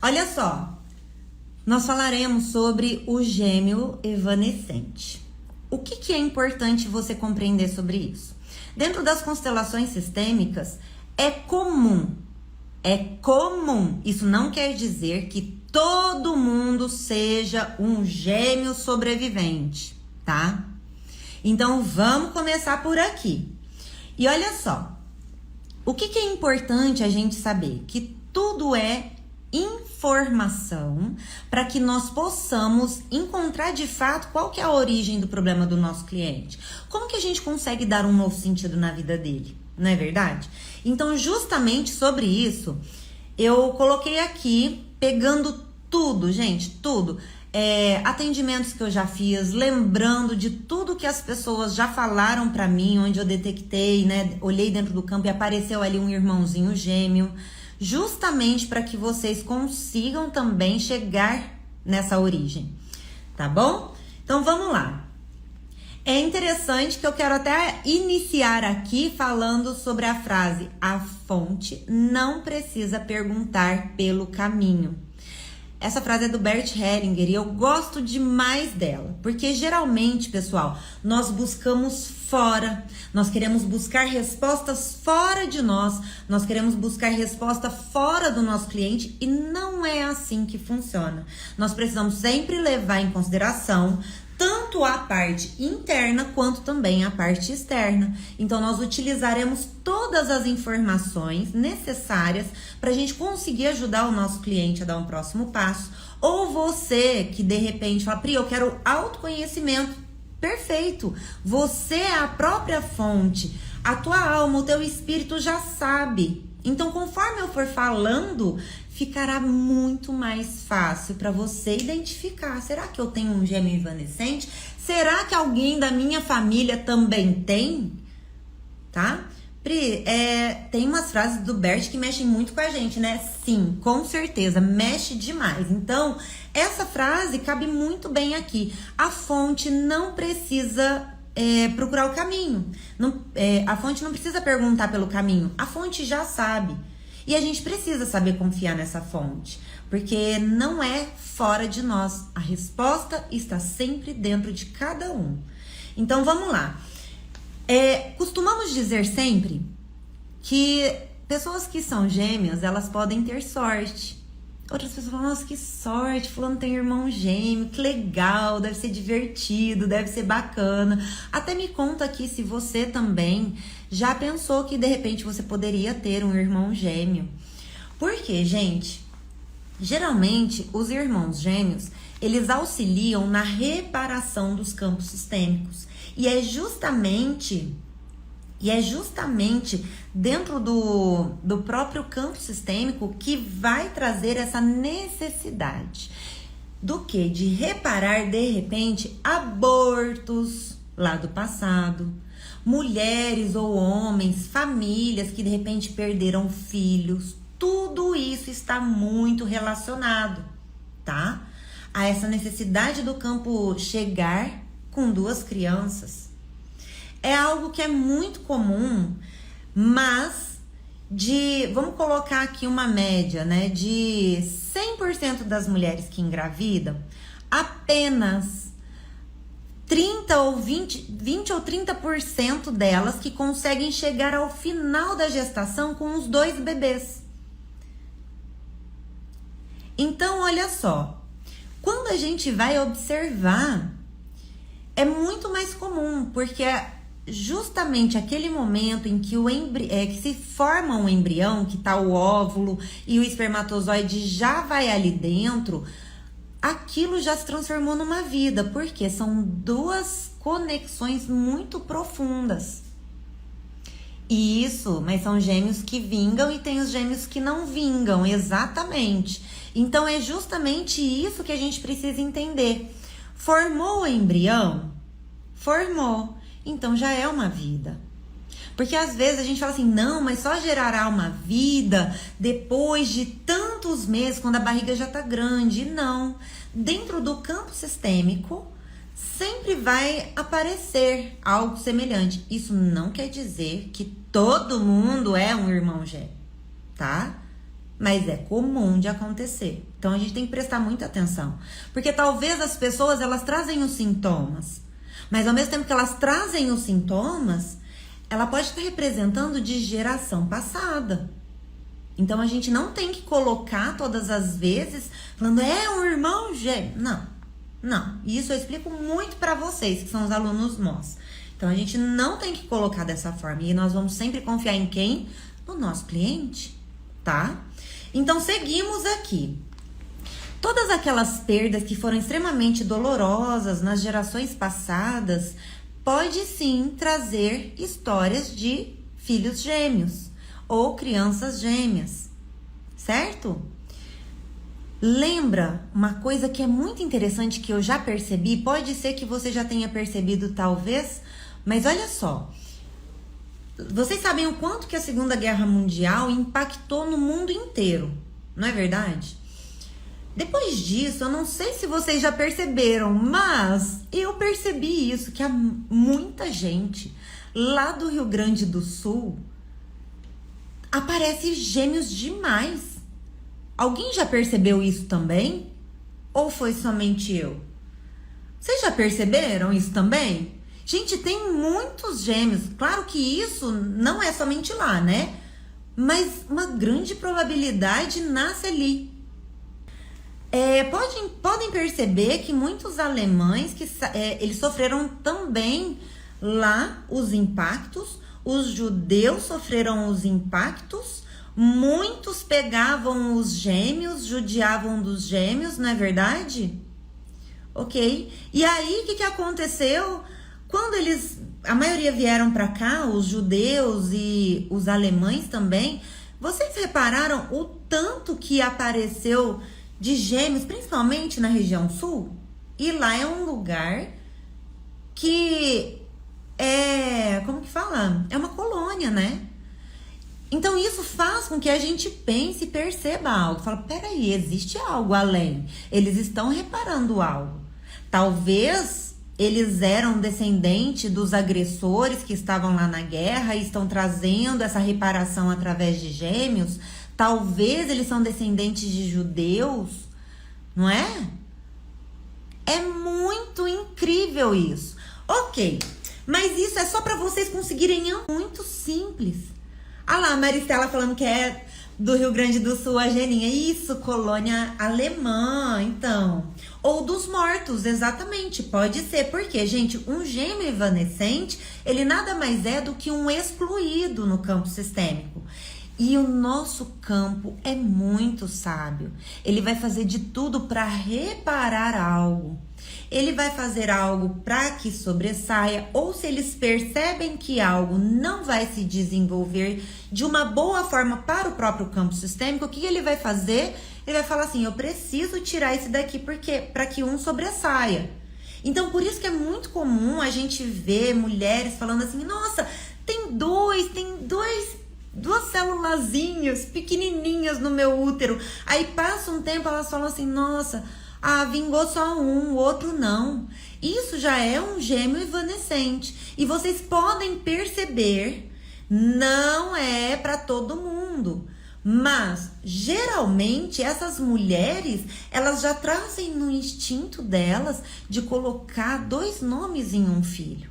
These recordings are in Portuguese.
Olha só, nós falaremos sobre o gêmeo evanescente. O que é importante você compreender sobre isso? Dentro das constelações sistêmicas, é comum, isso não quer dizer que todo mundo seja um gêmeo sobrevivente, tá? Então, vamos começar por aqui. E olha só, o que é importante a gente saber? Que tudo é informação para que nós possamos encontrar de fato qual que é a origem do problema do nosso cliente. Como que a gente consegue dar um novo sentido na vida dele, não é verdade? Então, justamente sobre isso, eu coloquei aqui, pegando tudo, gente, tudo. Atendimentos que eu já fiz, lembrando de tudo que as pessoas já falaram para mim, onde eu detectei, né? Olhei dentro do campo e apareceu ali um irmãozinho gêmeo, justamente para que vocês consigam também chegar nessa origem, tá bom? Então vamos lá. É interessante que eu quero até iniciar aqui falando sobre a frase: a fonte não precisa perguntar pelo caminho. Essa frase é do Bert Hellinger e eu gosto demais dela, porque geralmente, pessoal, nós buscamos fora, nós queremos buscar respostas fora de nós queremos buscar resposta fora do nosso cliente e não é assim que funciona. Nós precisamos sempre levar em consideração tanto a parte interna quanto também a parte externa. Então, nós utilizaremos todas as informações necessárias para a gente conseguir ajudar o nosso cliente a dar um próximo passo. Ou você que de repente fala: Pri, eu quero autoconhecimento. Perfeito! Você é a própria fonte. A tua alma, o teu espírito já sabe. Então, conforme eu for falando, ficará muito mais fácil para você identificar. Será que eu tenho um gêmeo evanescente? Será que alguém da minha família também tem? Tá? Pri, tem umas frases do Bert que mexem muito com a gente, né? Sim, com certeza, mexe demais. Então, essa frase cabe muito bem aqui. A fonte não precisa procurar o caminho. A fonte não precisa perguntar pelo caminho. A fonte já sabe. E a gente precisa saber confiar nessa fonte, porque não é fora de nós. A resposta está sempre dentro de cada um. Então, vamos lá. Costumamos dizer sempre que pessoas que são gêmeas, elas podem ter sorte. Outras pessoas falam: nossa, que sorte, fulano tem irmão gêmeo, que legal, deve ser divertido, deve ser bacana. Até me conta aqui se você também já pensou que de repente você poderia ter um irmão gêmeo. Porque, gente, geralmente os irmãos gêmeos, eles auxiliam na reparação dos campos sistêmicos. E é justamente dentro do próprio campo sistêmico que vai trazer essa necessidade do quê? De reparar, de repente, abortos lá do passado, mulheres ou homens, famílias que de repente perderam filhos. Tudo isso está muito relacionado, tá? A essa necessidade do campo chegar com duas crianças. É algo que é muito comum, mas vamos colocar aqui uma média, né? De 100% das mulheres que engravidam, apenas 20 ou 30% delas que conseguem chegar ao final da gestação com os 2 bebês. Então, olha só, quando a gente vai observar, é muito mais comum, porque justamente aquele momento em que que se forma um embrião, que tá o óvulo e o espermatozoide já vai ali dentro, aquilo já se transformou numa vida, porque são 2 conexões muito profundas. Isso, mas são gêmeos que vingam e tem os gêmeos que não vingam, exatamente. Então é justamente isso que a gente precisa entender. Formou o embrião? Formou. Então já é uma vida. Porque às vezes a gente fala assim: não, mas só gerará uma vida depois de tantos meses, quando a barriga já tá grande. Não. Dentro do campo sistêmico, sempre vai aparecer algo semelhante. Isso não quer dizer que todo mundo é um irmão gêmeo, tá? mas é comum de acontecer. Então a gente tem que prestar muita atenção, porque talvez as pessoas elas trazem os sintomas, mas ao mesmo tempo que elas trazem os sintomas, ela pode estar representando de geração passada. Então a gente não tem que colocar todas as vezes falando um irmão gêmeo. Não. Isso eu explico muito para vocês que são os alunos MOS. Então a gente não tem que colocar dessa forma e nós vamos sempre confiar em quem? No nosso cliente, tá? Então seguimos aqui. Todas aquelas perdas que foram extremamente dolorosas nas gerações passadas pode sim trazer histórias de filhos gêmeos ou crianças gêmeas, certo? Lembra uma coisa que é muito interessante que eu já percebi, pode ser que você já tenha percebido talvez, mas olha só, vocês sabem o quanto que a Segunda Guerra Mundial impactou no mundo inteiro, não é verdade? Depois disso, eu não sei se vocês já perceberam, mas eu percebi isso, que há muita gente lá do Rio Grande do Sul aparece gêmeos demais. Alguém já percebeu isso também? Ou foi somente eu? Vocês já perceberam isso também? Gente, tem muitos gêmeos. Claro que isso não é somente lá, né? Mas uma grande probabilidade nasce ali. Podem perceber que muitos alemães eles sofreram também lá os impactos. Os judeus sofreram os impactos, muitos pegavam os gêmeos, judiavam dos gêmeos, não é verdade? Ok? E aí, o que aconteceu? Quando a maioria vieram para cá, os judeus e os alemães também, vocês repararam o tanto que apareceu de gêmeos, principalmente na região sul? E lá é um lugar que como que fala? É uma colônia, né? Então isso faz com que a gente pense e perceba algo. Fala, peraí, existe algo além. Eles estão reparando algo. Talvez eles eram descendentes dos agressores que estavam lá na guerra e estão trazendo essa reparação através de gêmeos. Talvez eles são descendentes de judeus, não é? É muito incrível isso. Ok. Mas isso é só para vocês conseguirem, muito simples. Ah lá, a Maristela falando que é do Rio Grande do Sul, a Geninha. Isso, colônia alemã, então. Ou dos mortos, exatamente, pode ser. Porque, gente, um gêmeo evanescente, ele nada mais é do que um excluído no campo sistêmico. E o nosso campo é muito sábio. Ele vai fazer de tudo para reparar algo. Ele vai fazer algo para que sobressaia, ou se eles percebem que algo não vai se desenvolver de uma boa forma para o próprio campo sistêmico, o que ele vai fazer? Ele vai falar assim, eu preciso tirar esse daqui para que um sobressaia. Então, por isso que é muito comum a gente ver mulheres falando assim, nossa, tem duas célulazinhas pequenininhas no meu útero. Aí passa um tempo, elas falam assim, nossa, vingou só um, o outro não. Isso já é um gêmeo evanescente. E vocês podem perceber, não é para todo mundo. Mas, geralmente, essas mulheres, elas já trazem no instinto delas de colocar 2 nomes em um filho.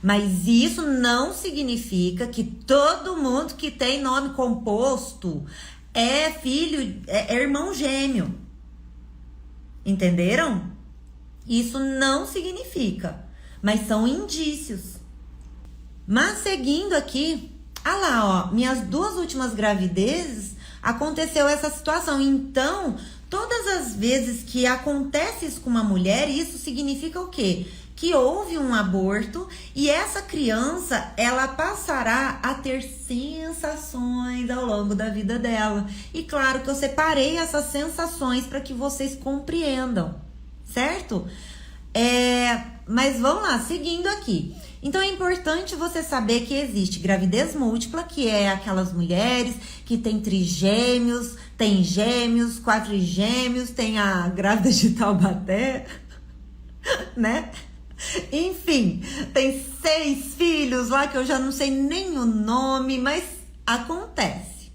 Mas isso não significa que todo mundo que tem nome composto é filho, é irmão gêmeo. Entenderam? Isso não significa, mas são indícios. Mas seguindo aqui, lá, ó, minhas 2 últimas gravidezes aconteceu essa situação. Então, todas as vezes que acontece isso com uma mulher, isso significa o quê? Que houve um aborto e essa criança, ela passará a ter sensações ao longo da vida dela. E claro que eu separei essas sensações para que vocês compreendam, certo? Mas vamos lá, seguindo aqui. Então é importante você saber que existe gravidez múltipla, que é aquelas mulheres que tem trigêmeos, tem gêmeos, 4 gêmeos, tem a grávida de Taubaté, né? Enfim, tem 6 filhos lá que eu já não sei nem o nome, mas acontece.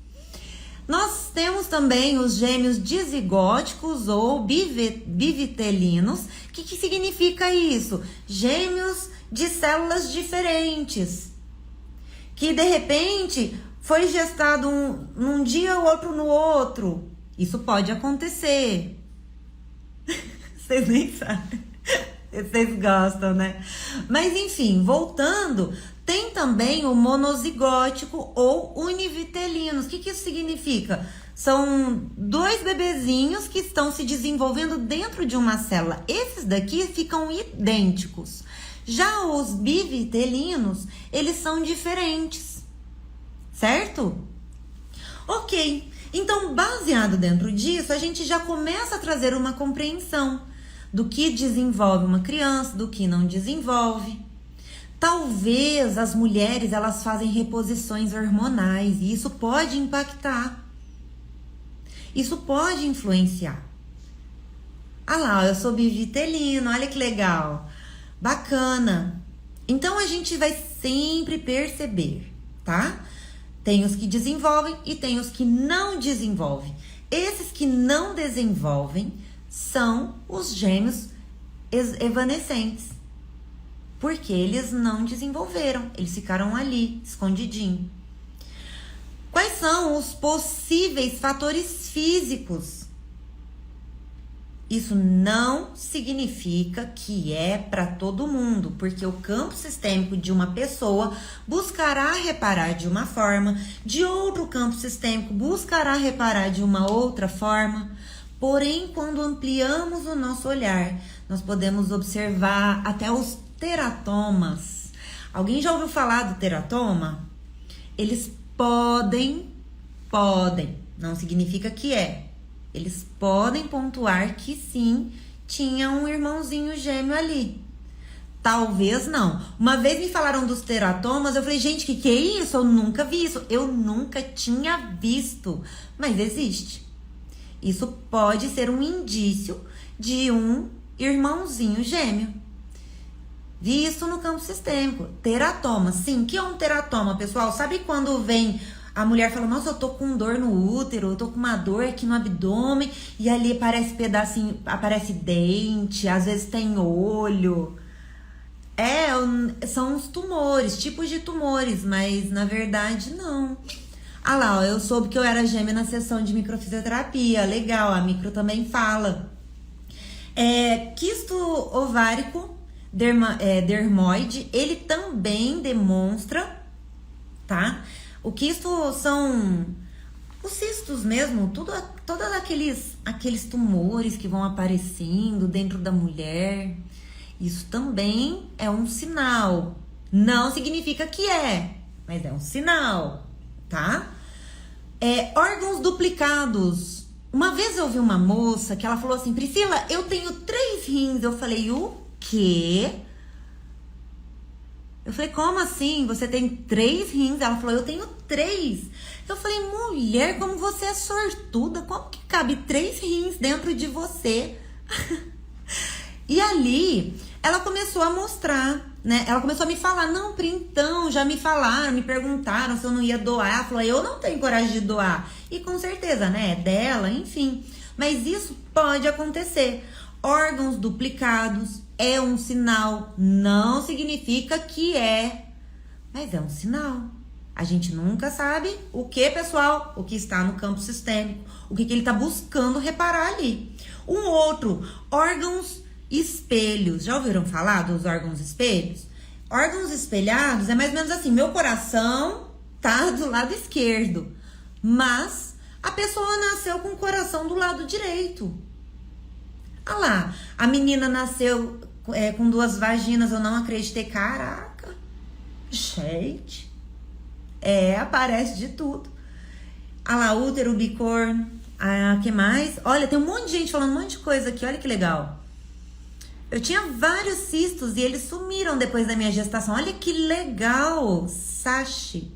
Nós temos também os gêmeos dizigóticos ou bivitelinos. O que significa isso? Gêmeos de células diferentes, que de repente foi gestado num dia, o outro no outro. Isso pode acontecer. Vocês nem sabem. Vocês gostam, né? Mas enfim, voltando, tem também o monozigótico ou univitelinos. O que isso significa? São dois bebezinhos que estão se desenvolvendo dentro de uma célula. Esses daqui ficam idênticos. Já os bivitelinos, eles são diferentes, certo? Ok, então baseado dentro disso, a gente já começa a trazer uma compreensão do que desenvolve uma criança, do que não desenvolve. Talvez as mulheres, elas fazem reposições hormonais e isso pode impactar. Isso pode influenciar. Ah lá, eu sou bivitelino, olha que legal. Bacana. Então a gente vai sempre perceber, tá? Tem os que desenvolvem e tem os que não desenvolvem. Esses que não desenvolvem são os gêmeos evanescentes. Porque eles não desenvolveram, eles ficaram ali, escondidinhos. Quais são os possíveis fatores físicos? Isso não significa que é para todo mundo, porque o campo sistêmico de uma pessoa buscará reparar de uma forma, de outro campo sistêmico buscará reparar de uma outra forma. Porém, quando ampliamos o nosso olhar, nós podemos observar até os teratomas. Alguém já ouviu falar do teratoma? Eles podem, não significa que é. Eles podem pontuar que sim, tinha um irmãozinho gêmeo ali. Talvez não. Uma vez me falaram dos teratomas, eu falei, gente, que é isso? Eu nunca vi isso. Eu nunca tinha visto, mas existe. Isso pode ser um indício de um irmãozinho gêmeo. Vi isso no campo sistêmico. Teratoma. Sim, o que é um teratoma, pessoal? Sabe quando vem a mulher fala, nossa, eu tô com dor no útero, eu tô com uma dor aqui no abdômen, e ali aparece pedacinho, aparece dente, às vezes tem olho. São os tumores, tipos de tumores, mas na verdade não. Ah lá, ó, eu soube que eu era gêmea na sessão de microfisioterapia. Legal, a micro também fala. Quisto ovárico dermoide, ele também demonstra, tá? O quisto são os cistos mesmo, todos aqueles tumores que vão aparecendo dentro da mulher. Isso também é um sinal. Não significa que mas é um sinal, tá? Órgãos duplicados. Uma vez eu ouvi uma moça que ela falou assim, Priscila, eu tenho 3 rins. Eu falei, o quê? Eu falei, como assim? Você tem 3 rins? Ela falou, eu tenho 3. Eu falei, mulher, como você é sortuda. Como que cabe 3 rins dentro de você? E ali, ela começou a mostrar, né? Ela começou a me falar, não, Pri, então, já me falaram, me perguntaram se eu não ia doar. Ela falou, eu não tenho coragem de doar. E com certeza, né? É dela, enfim. Mas isso pode acontecer. Órgãos duplicados é um sinal, não significa que mas é um sinal. A gente nunca sabe o que, pessoal, o que está no campo sistêmico, o que ele está buscando reparar ali. Um outro, órgãos espelhos. Já ouviram falar dos órgãos espelhos? Órgãos espelhados é mais ou menos assim, meu coração tá do lado esquerdo, mas a pessoa nasceu com o coração do lado direito. Ah lá, a menina nasceu com 2 vaginas, eu não acreditei. Caraca, gente, aparece de tudo. Ah lá, útero bicorno, que mais? Olha, tem um monte de gente falando um monte de coisa aqui, olha que legal. Eu tinha vários cistos e eles sumiram depois da minha gestação, olha que legal, Sashi.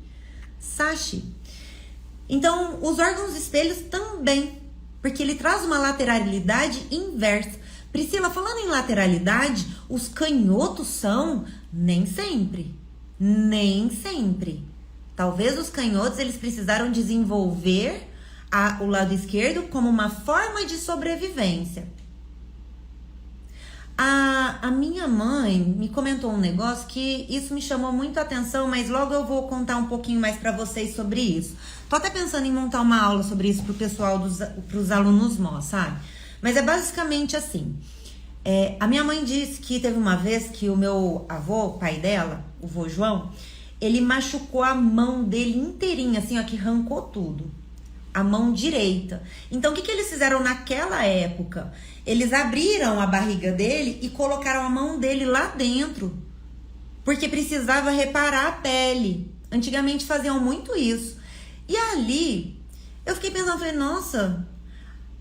Então, os órgãos espelhos também, porque ele traz uma lateralidade inversa. Priscila, falando em lateralidade, os canhotos são? Nem sempre. Talvez os canhotos, eles precisaram desenvolver o lado esquerdo como uma forma de sobrevivência. A minha mãe me comentou um negócio que isso me chamou muito a atenção, mas logo eu vou contar um pouquinho mais para vocês sobre isso. Tô até pensando em montar uma aula sobre isso pro pessoal, pros alunos nossos, sabe? Mas é basicamente assim. A minha mãe disse que teve uma vez que o meu avô, o pai dela, o vô João, ele machucou a mão dele inteirinha, assim, ó, que arrancou tudo. A mão direita. Então, o que eles fizeram naquela época? Eles abriram a barriga dele e colocaram a mão dele lá dentro. Porque precisava reparar a pele. Antigamente faziam muito isso. E ali, eu fiquei pensando, falei, nossa,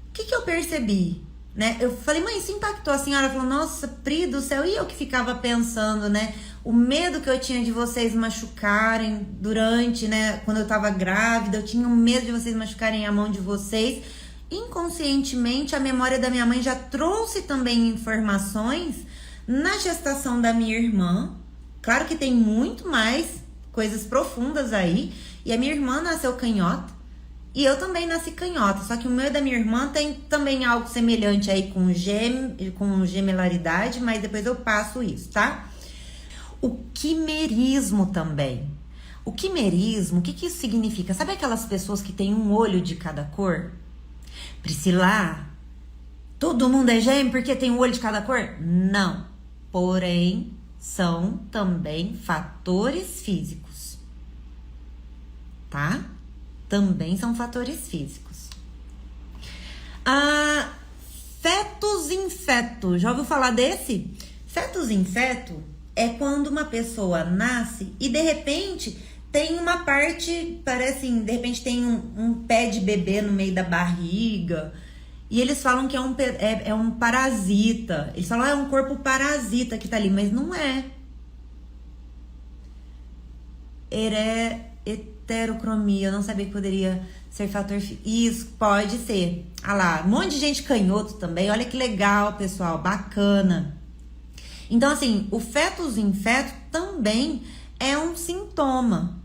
o que eu percebi? Né? Eu falei, mãe, isso impactou a senhora? Ela falou, nossa, Pri do céu, e eu que ficava pensando, né? O medo que eu tinha de vocês machucarem durante, né? Quando eu tava grávida, eu tinha um medo de vocês machucarem a mão de vocês. Inconscientemente, a memória da minha mãe já trouxe também informações na gestação da minha irmã. Claro que tem muito mais coisas profundas aí. E a minha irmã nasceu canhota. E eu também nasci canhota, só que o meu e da minha irmã tem também algo semelhante aí com gemelaridade, mas depois eu passo isso, tá? O quimerismo também. O quimerismo, o que isso significa? Sabe aquelas pessoas que têm um olho de cada cor? Priscila, todo mundo é gêmeo porque tem um olho de cada cor? Não. Porém, são também fatores físicos, tá? Também são fatores físicos. Fetus in feto. Já ouviu falar desse? Fetus in feto é quando uma pessoa nasce e de repente tem uma parte, parece, de repente tem um pé de bebê no meio da barriga. E eles falam que é um parasita. Eles falam, é um corpo parasita que tá ali, mas não é. Heterocromia, eu não sabia que poderia ser fator. Isso, pode ser. Ah lá, um monte de gente canhoto também. Olha que legal, pessoal, bacana. Então, assim, o fetus in feto também é um sintoma.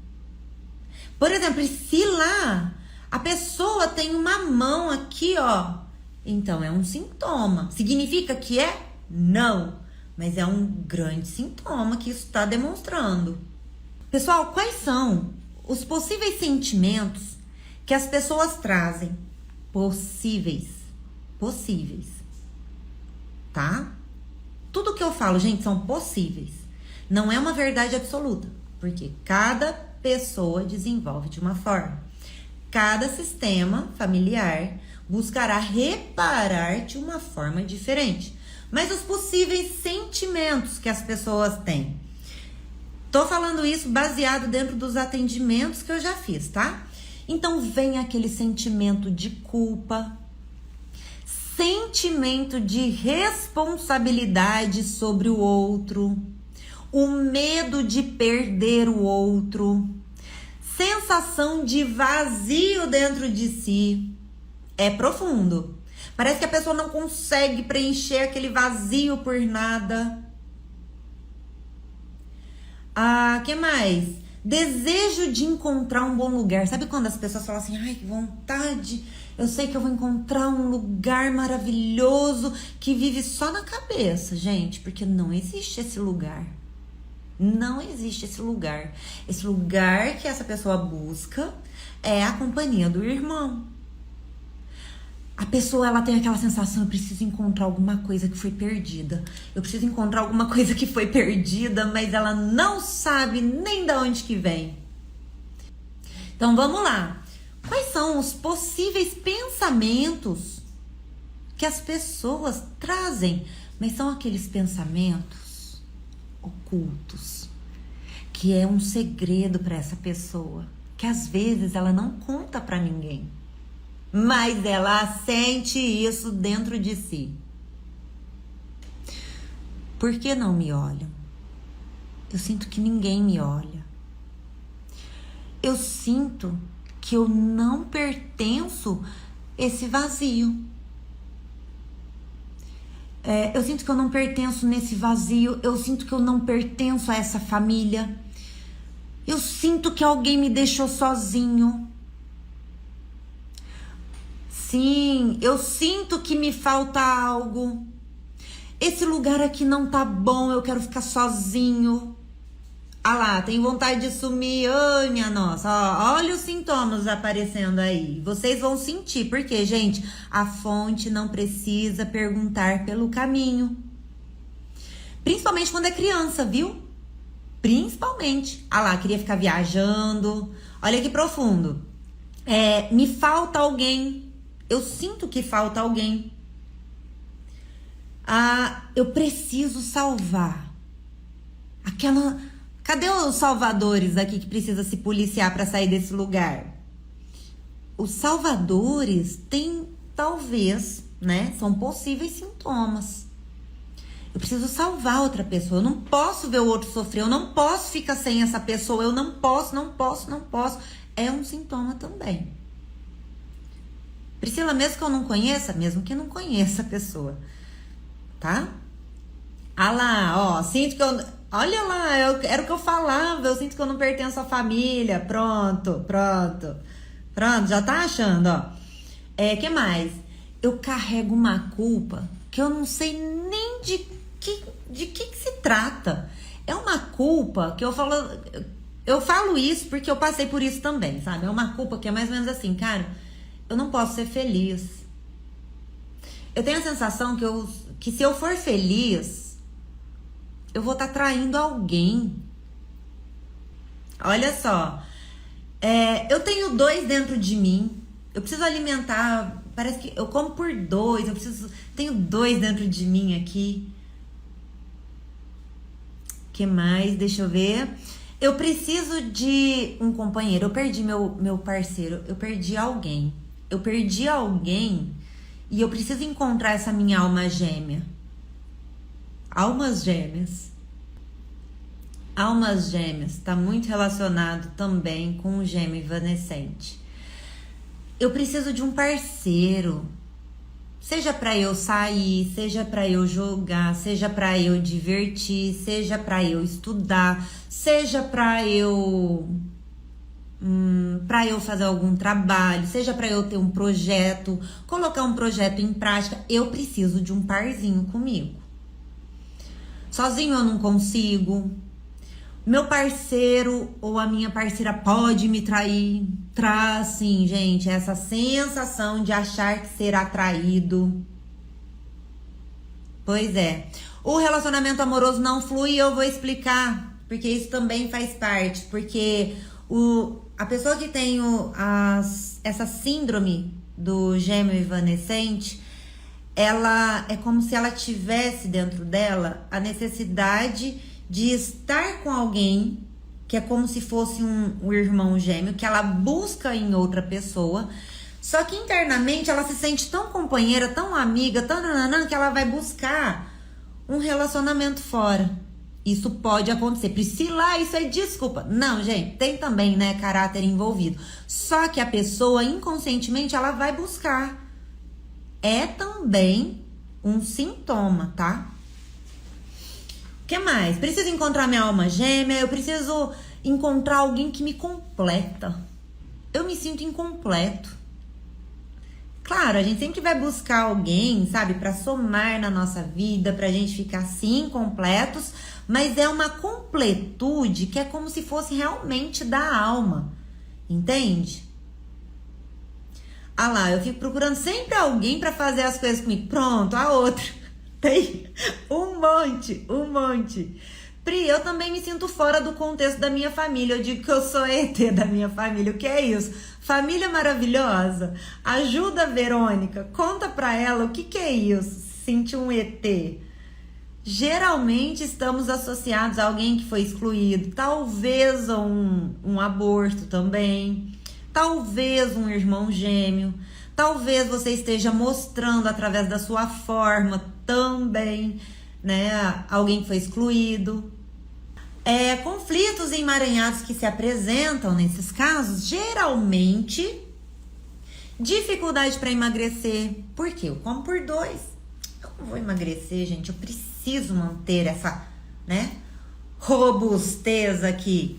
Por exemplo, se lá a pessoa tem uma mão aqui, ó, então é um sintoma. Significa que é? Não. Mas é um grande sintoma que isso está demonstrando. Pessoal, quais são os possíveis sentimentos que as pessoas trazem? Possíveis, tá? Tudo que eu falo, gente, são possíveis. Não é uma verdade absoluta, porque cada pessoa desenvolve de uma forma. Cada sistema familiar buscará reparar de uma forma diferente. Mas os possíveis sentimentos que as pessoas têm. Tô falando isso baseado dentro dos atendimentos que eu já fiz, tá? Então vem aquele sentimento de culpa, sentimento de responsabilidade sobre o outro, o medo de perder o outro, sensação de vazio dentro de si. É profundo. Parece que a pessoa não consegue preencher aquele vazio por nada. Que mais? Desejo de encontrar um bom lugar. Sabe quando as pessoas falam assim, ai, que vontade, eu sei que eu vou encontrar um lugar maravilhoso que vive só na cabeça, gente, porque não existe esse lugar. Não existe esse lugar. Esse lugar que essa pessoa busca é a companhia do irmão. A pessoa, ela tem aquela sensação, eu preciso encontrar alguma coisa que foi perdida. Eu preciso encontrar alguma coisa que foi perdida, mas ela não sabe nem de onde que vem. Então, vamos lá. Quais são os possíveis pensamentos que as pessoas trazem? Mas são aqueles pensamentos ocultos, que é um segredo para essa pessoa, que às vezes ela não conta para ninguém. Mas ela sente isso dentro de si. Por que não me olham? Eu sinto que ninguém me olha. Eu sinto que eu não pertenço a esse vazio. Eu sinto que eu não pertenço nesse vazio. Eu sinto que eu não pertenço a essa família. Eu sinto que alguém me deixou sozinho. assim, eu sinto que me falta algo. Esse lugar aqui não tá bom, eu quero ficar sozinho. Ah lá, tem vontade de sumir. Ai, minha nossa, ó, olha os sintomas aparecendo aí. Vocês vão sentir, porque, gente, a fonte não precisa perguntar pelo caminho. Principalmente quando é criança, viu? Principalmente. Ah lá, queria ficar viajando. Olha que profundo. Me falta alguém. Eu sinto que falta alguém. Eu preciso salvar. Cadê os salvadores aqui que precisa se policiar para sair desse lugar? Os salvadores têm, talvez, né? São possíveis sintomas. Eu preciso salvar outra pessoa. Eu não posso ver o outro sofrer. Eu não posso ficar sem essa pessoa. Eu não posso. É um sintoma também. Priscila, mesmo que eu não conheça, mesmo que não conheça a pessoa, tá? Ah lá, ó, sinto que eu... Olha lá, era o que eu falava, eu sinto que eu não pertenço à família. Pronto, já tá achando, ó. Que mais? Eu carrego uma culpa que eu não sei nem de que se trata. É uma culpa que eu falo isso porque eu passei por isso também, sabe? É uma culpa que é mais ou menos assim, cara, eu não posso ser feliz. Eu tenho a sensação que se eu for feliz, eu vou estar traindo alguém. Olha só. Eu tenho 2 dentro de mim. Eu preciso alimentar. Parece que eu como por 2. Tenho 2 dentro de mim aqui. Que mais? Deixa eu ver. Eu preciso de um companheiro. Eu perdi meu parceiro. Eu perdi alguém. E eu preciso encontrar essa minha alma gêmea. Almas gêmeas está muito relacionado também com o gêmeo evanescente. Eu preciso de um parceiro, seja para eu sair, seja para eu jogar, seja para eu divertir, seja para eu estudar, seja para eu fazer algum trabalho, seja para eu ter um projeto, colocar um projeto em prática. Eu preciso de um parzinho comigo. Sozinho eu não consigo. Meu parceiro ou a minha parceira pode me trair. Traz, sim, gente, essa sensação de achar que será traído. Pois é. O relacionamento amoroso não flui e eu vou explicar. Porque isso também faz parte. Porque a pessoa que tem essa síndrome do gêmeo evanescente, ela é como se ela tivesse dentro dela a necessidade de estar com alguém que é como se fosse um irmão gêmeo, que ela busca em outra pessoa, só que internamente ela se sente tão companheira, tão amiga, tão nananã, que ela vai buscar um relacionamento fora. Isso pode acontecer. Priscila, isso é desculpa. Não, gente, tem também, né, caráter envolvido. Só que a pessoa, inconscientemente, ela vai buscar. É também um sintoma, tá? O que mais? Preciso encontrar minha alma gêmea, eu preciso encontrar alguém que me completa. Eu me sinto incompleto. Claro, a gente sempre vai buscar alguém, sabe, pra somar na nossa vida, pra gente ficar assim, completos, mas é uma completude que é como se fosse realmente da alma, entende? Ah lá, eu fico procurando sempre alguém pra fazer as coisas comigo. Pronto, a outra. Tem um monte. Pri, eu também me sinto fora do contexto da minha família. Eu digo que eu sou ET da minha família. O que é isso? Família maravilhosa. Ajuda a Verônica. Conta pra ela o que é isso. Sentir um ET. Geralmente estamos associados a alguém que foi excluído. Talvez um aborto também. Talvez um irmão gêmeo. Talvez você esteja mostrando através da sua forma também, né, alguém que foi excluído. Conflitos emaranhados que se apresentam nesses casos, geralmente, dificuldade para emagrecer. Por quê? Eu como por 2. Eu não vou emagrecer, gente. Eu preciso manter essa, né, robustez aqui.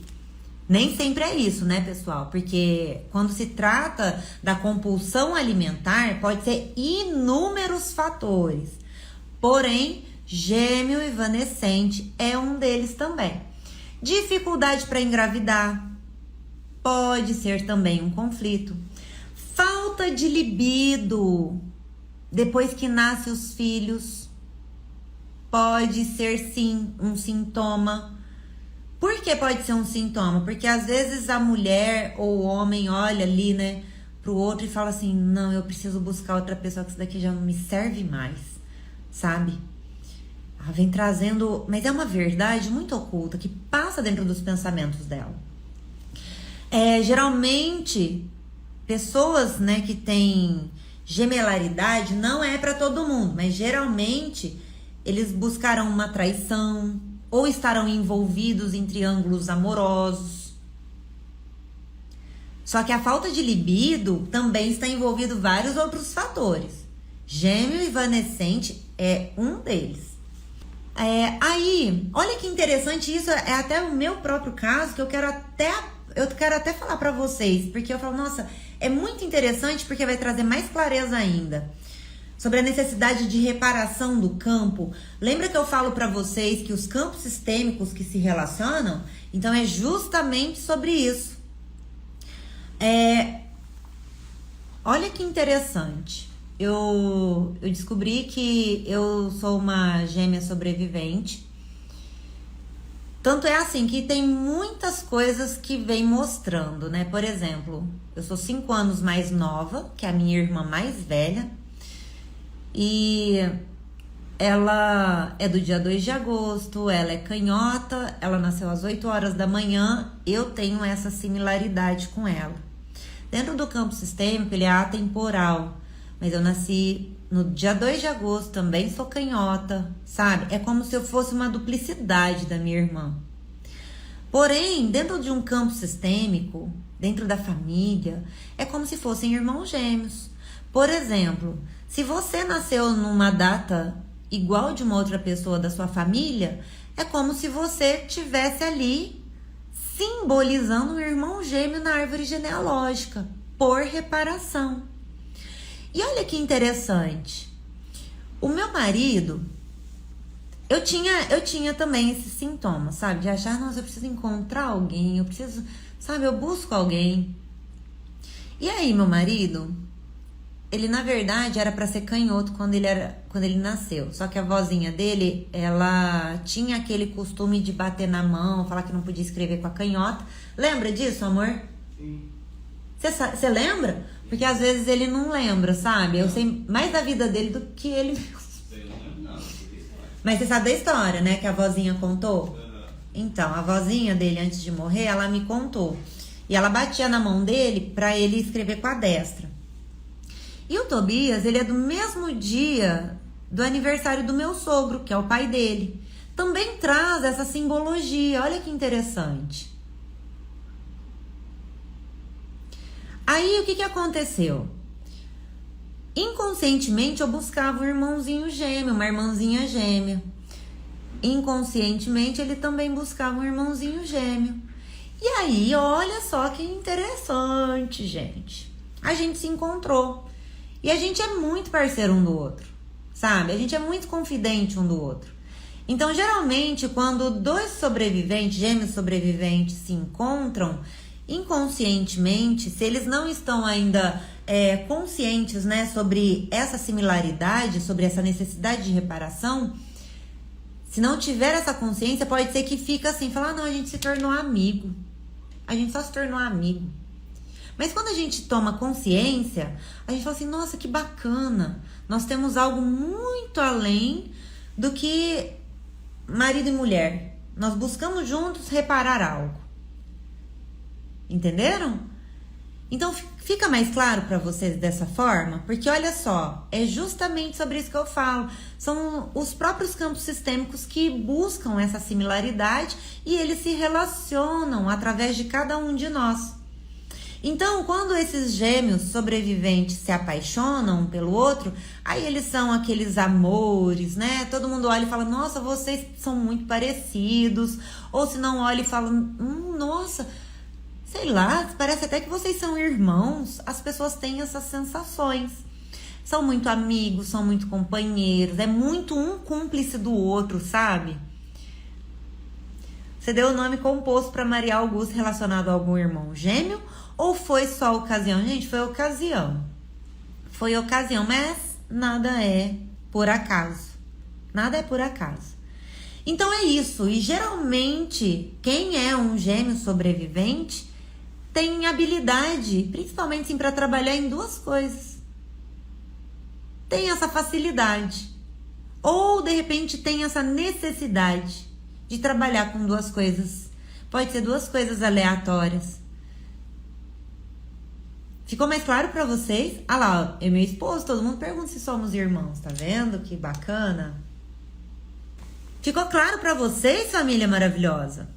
Nem sempre é isso, né, pessoal? Porque quando se trata da compulsão alimentar, pode ser inúmeros fatores. Porém, gêmeo evanescente é um deles também. Dificuldade para engravidar pode ser também um conflito. Falta de libido depois que nascem os filhos pode ser sim um sintoma. Por que pode ser um sintoma? Porque às vezes a mulher ou o homem olha ali, né, pro outro e fala assim, não, eu preciso buscar outra pessoa, que isso daqui já não me serve mais, sabe? Ela vem trazendo, mas é uma verdade muito oculta que passa dentro dos pensamentos dela. Geralmente, pessoas, né, que têm gemelaridade, não é para todo mundo, mas geralmente eles buscarão uma traição, ou estarão envolvidos em triângulos amorosos. Só que a falta de libido também está envolvido vários outros fatores. Gêmeo evanescente é um deles. Aí, olha que interessante, isso é até o meu próprio caso, que eu quero até falar para vocês, porque eu falo, nossa, é muito interessante porque vai trazer mais clareza ainda. Sobre a necessidade de reparação do campo. Lembra que eu falo para vocês que os campos sistêmicos que se relacionam? Então é justamente sobre isso. Olha que interessante. Eu descobri que eu sou uma gêmea sobrevivente. Tanto é assim que tem muitas coisas que vem mostrando, né? Por exemplo, eu sou 5 anos mais nova que a minha irmã mais velha. E ela é do dia 2 de agosto, ela é canhota, ela nasceu às 8 horas da manhã, eu tenho essa similaridade com ela. Dentro do campo sistêmico, ele é atemporal, mas eu nasci no dia 2 de agosto, também sou canhota, sabe? É como se eu fosse uma duplicidade da minha irmã. Porém, dentro de um campo sistêmico, dentro da família, é como se fossem irmãos gêmeos. Por exemplo, se você nasceu numa data igual de uma outra pessoa da sua família, é como se você tivesse ali simbolizando um irmão gêmeo na árvore genealógica, por reparação. E olha que interessante. O meu marido, eu tinha também esses sintomas, sabe? De achar, nossa, eu preciso encontrar alguém, eu busco alguém. E aí, meu marido, ele na verdade era para ser canhoto quando ele nasceu. Só que a vozinha dele, ela tinha aquele costume de bater na mão, falar que não podia escrever com a canhota. Lembra disso, amor? Sim. Você lembra? Porque às vezes ele não lembra, sabe? Eu sei mais da vida dele do que ele mesmo. Eu não lembro não. Mas você sabe da história, né? Que a vozinha contou? Uhum. Então, a vozinha dele, antes de morrer, ela me contou. E ela batia na mão dele para ele escrever com a destra. E o Tobias, ele é do mesmo dia do aniversário do meu sogro, que é o pai dele. Também traz essa simbologia, olha que interessante. Aí, o que aconteceu? Inconscientemente, eu buscava um irmãozinho gêmeo, uma irmãzinha gêmea. Inconscientemente, ele também buscava um irmãozinho gêmeo. E aí, olha só que interessante, gente. A gente se encontrou. E a gente é muito parceiro um do outro, sabe? A gente é muito confidente um do outro. Então, geralmente, quando dois sobreviventes, gêmeos sobreviventes, se encontram, inconscientemente, se eles não estão ainda conscientes, né, sobre essa similaridade, sobre essa necessidade de reparação, se não tiver essa consciência, pode ser que fica assim, falar, não, a gente se tornou amigo. A gente só se tornou amigo. Mas quando a gente toma consciência, a gente fala assim, nossa, que bacana. Nós temos algo muito além do que marido e mulher. Nós buscamos juntos reparar algo. Entenderam? Então fica mais claro para vocês dessa forma? Porque olha só, é justamente sobre isso que eu falo. São os próprios campos sistêmicos que buscam essa similaridade e eles se relacionam através de cada um de nós. Então, quando esses gêmeos sobreviventes se apaixonam um pelo outro, aí eles são aqueles amores, né? Todo mundo olha e fala, nossa, vocês são muito parecidos. Ou se não olha e fala, nossa, sei lá, parece até que vocês são irmãos. As pessoas têm essas sensações. São muito amigos, são muito companheiros, é muito um cúmplice do outro, sabe? Você deu o nome composto para Maria Augusta relacionado a algum irmão gêmeo? Ou foi só ocasião? Gente, foi ocasião. Foi ocasião, mas nada é por acaso. Nada é por acaso. Então é isso. E geralmente, quem é um gêmeo sobrevivente tem habilidade, principalmente para trabalhar em duas coisas. Tem essa facilidade. Ou, de repente, tem essa necessidade de trabalhar com duas coisas. Pode ser duas coisas aleatórias. Ficou mais claro pra vocês? Ah lá, é meu esposo, todo mundo pergunta se somos irmãos, tá vendo? Que bacana. Ficou claro pra vocês, família maravilhosa?